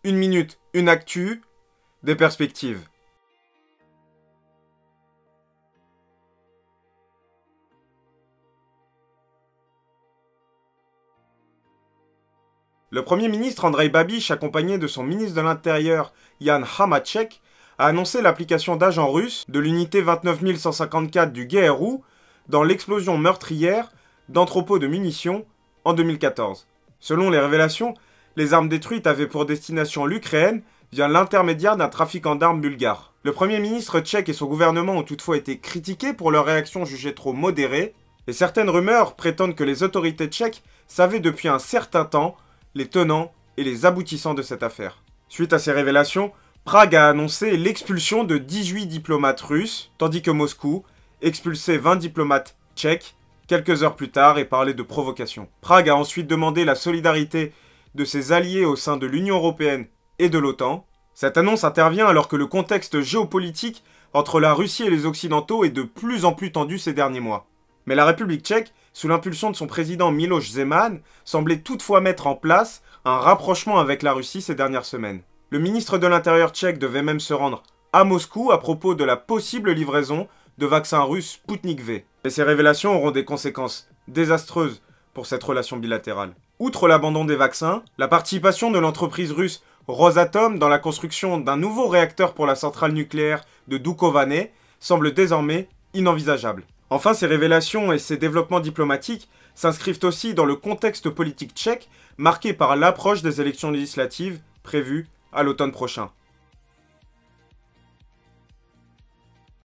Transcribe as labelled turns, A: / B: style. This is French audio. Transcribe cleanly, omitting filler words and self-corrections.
A: Une minute, une actu, des perspectives. Le Premier ministre Andrej Babiš, accompagné de son ministre de l'Intérieur Jan Hamáček, a annoncé l'application d'agents russes de l'unité 29 154 du GRU dans l'explosion meurtrière d'entrepôts de munitions en 2014. Selon les révélations, les armes détruites avaient pour destination l'Ukraine via l'intermédiaire d'un trafiquant d'armes bulgare. Le Premier ministre tchèque et son gouvernement ont toutefois été critiqués pour leur réaction jugée trop modérée, et certaines rumeurs prétendent que les autorités tchèques savaient depuis un certain temps les tenants et les aboutissants de cette affaire. Suite à ces révélations, Prague a annoncé l'expulsion de 18 diplomates russes, tandis que Moscou expulsait 20 diplomates tchèques quelques heures plus tard et parlait de provocation. Prague a ensuite demandé la solidarité de ses alliés au sein de l'Union européenne et de l'OTAN. Cette annonce intervient alors que le contexte géopolitique entre la Russie et les Occidentaux est de plus en plus tendu ces derniers mois. Mais la République tchèque, sous l'impulsion de son président Miloš Zeman, semblait toutefois mettre en place un rapprochement avec la Russie ces dernières semaines. Le ministre de l'Intérieur tchèque devait même se rendre à Moscou à propos de la possible livraison de vaccins russes Sputnik V. Et ces révélations auront des conséquences désastreuses pour cette relation bilatérale. Outre l'abandon des vaccins, la participation de l'entreprise russe Rosatom dans la construction d'un nouveau réacteur pour la centrale nucléaire de Dukovany semble désormais inenvisageable. Enfin, ces révélations et ces développements diplomatiques s'inscrivent aussi dans le contexte politique tchèque marqué par l'approche des élections législatives prévues à l'automne prochain.